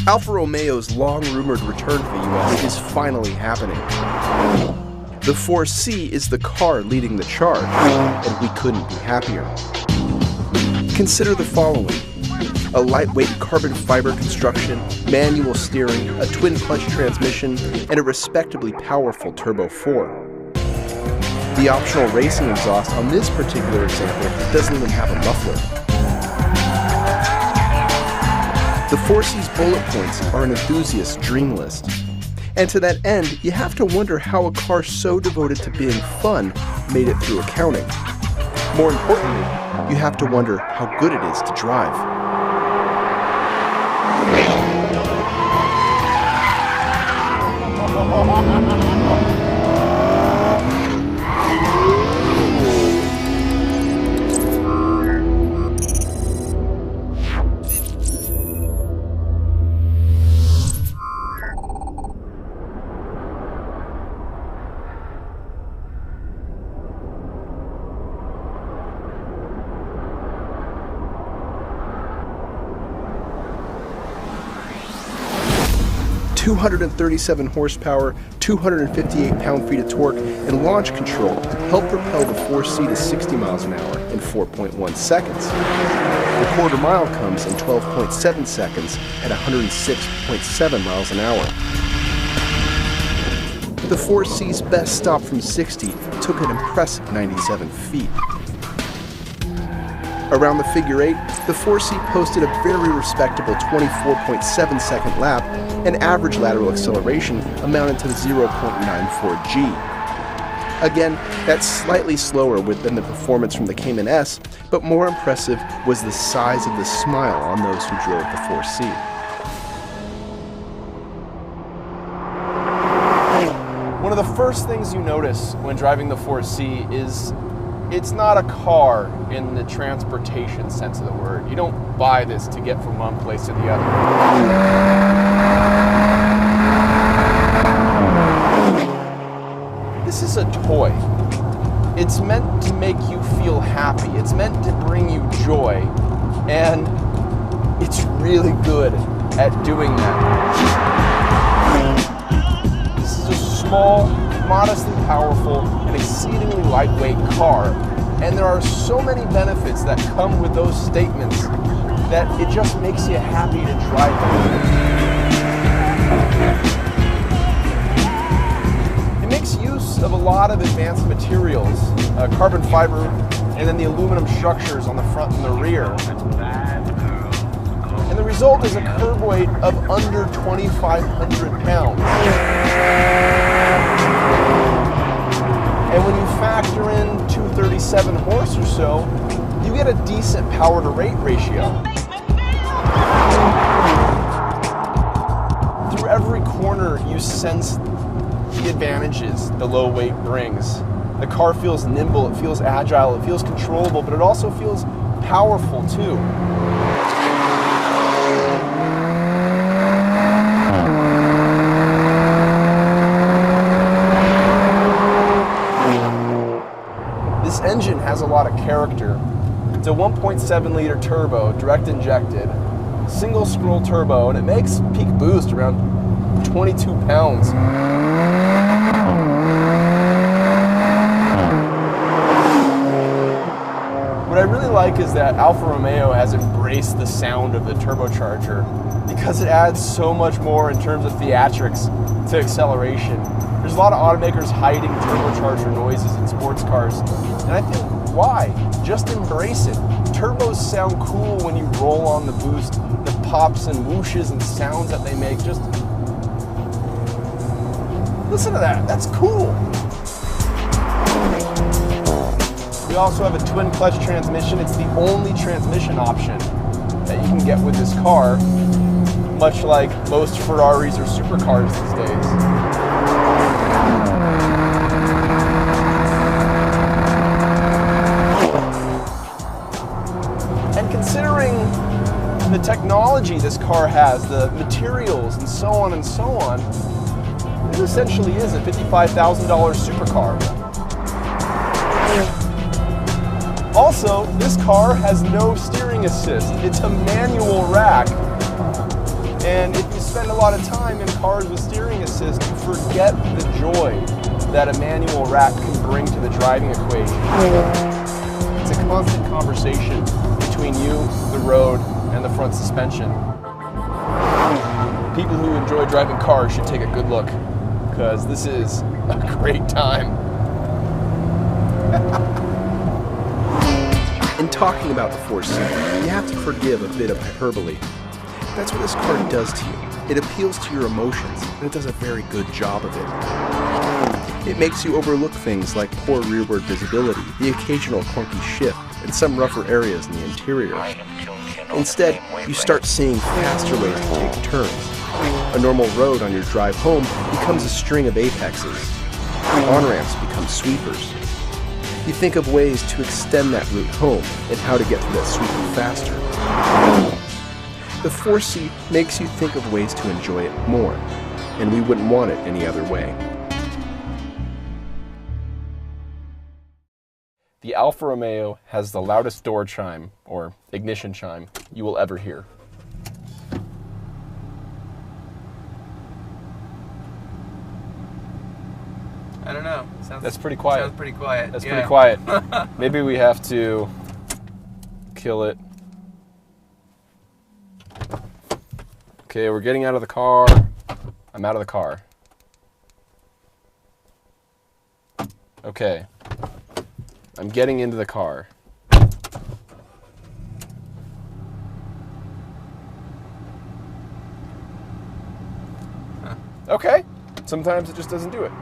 Alfa Romeo's long-rumored return to the US is finally happening. The 4C is the car leading the charge, and we couldn't be happier. Consider the following: a lightweight carbon fiber construction, manual steering, a twin-clutch transmission, and a respectably powerful Turbo 4. The optional racing exhaust on this particular example doesn't even have a muffler. The 4C's bullet points are an enthusiast's dream list. And to that end, you have to wonder how a car so devoted to being fun made it through accounting. More importantly, you have to wonder how good it is to drive. 237 horsepower, 258 pound-feet of torque, and launch control help propel the 4C to 60 miles an hour in 4.1 seconds. The quarter mile comes in 12.7 seconds at 106.7 miles an hour. The 4C's best stop from 60 took an impressive 97 feet. Around the figure 8, the 4C posted a very respectable 24.7 second lap, and average lateral acceleration amounted to 0.94 G. Again, that's slightly slower than the performance from the Cayman S, but more impressive was the size of the smile on those who drove the 4C. One of the first things you notice when driving the 4C is it's not a car in the transportation sense of the word. You don't buy this to get from one place to the other. This is a toy. It's meant to make you feel happy. It's meant to bring you joy. And it's really good at doing that. This is a small, modestly powerful, and exceedingly lightweight car. And there are so many benefits that come with those statements that it just makes you happy to drive it. It makes use of a lot of advanced materials, carbon fiber, and then the aluminum structures on the front and the rear. And the result is a curb weight of under 2,500 pounds. And when you factor in 237 horse or so, you get a decent power to rate ratio. Through every corner, you sense the advantages the low weight brings. The car feels nimble, it feels agile, it feels controllable, but it also feels powerful too. This engine has a lot of character. It's a 1.7 liter turbo, direct injected, single scroll turbo, and it makes peak boost around 22 pounds. What I really like is that Alfa Romeo has embraced the sound of the turbocharger because it adds so much more in terms of theatrics to acceleration. There's a lot of automakers hiding turbocharger noises in sports cars, and I think, why? Just embrace it. Turbos sound cool when you roll on the boost, the pops and whooshes and sounds that they make. Just listen to that, that's cool. We also have a twin clutch transmission. It's the only transmission option that you can get with this car, much like most Ferraris or supercars these days. And considering the technology this car has, the materials and so on, it essentially is a $55,000 supercar. Also, this car has no steering assist. It's a manual rack. And if you spend a lot of time in cars with steering assist forget the joy that a manual rack can bring to the driving equation. It's a constant conversation between you, the road, and the front suspension. People who enjoy driving cars should take a good look, because this is a great time. In talking about the 4C, you have to forgive a bit of hyperbole. That's what this car does to you. It appeals to your emotions, and it does a very good job of it. It makes you overlook things like poor rearward visibility, the occasional clunky shift, and some rougher areas in the interior. Instead, you start seeing faster ways to take turns. A normal road on your drive home becomes a string of apexes. On-ramps become sweepers. You think of ways to extend that route home and how to get through that sweeper faster. The 4C makes you think of ways to enjoy it more, and we wouldn't want it any other way. The Alfa Romeo has the loudest door chime, or ignition chime, you will ever hear. I don't know. That's pretty quiet. Sounds pretty quiet. That's pretty quiet. Maybe we have to kill it. Okay, we're getting out of the car. I'm out of the car. Okay. I'm getting into the car. Okay. Sometimes it just doesn't do it.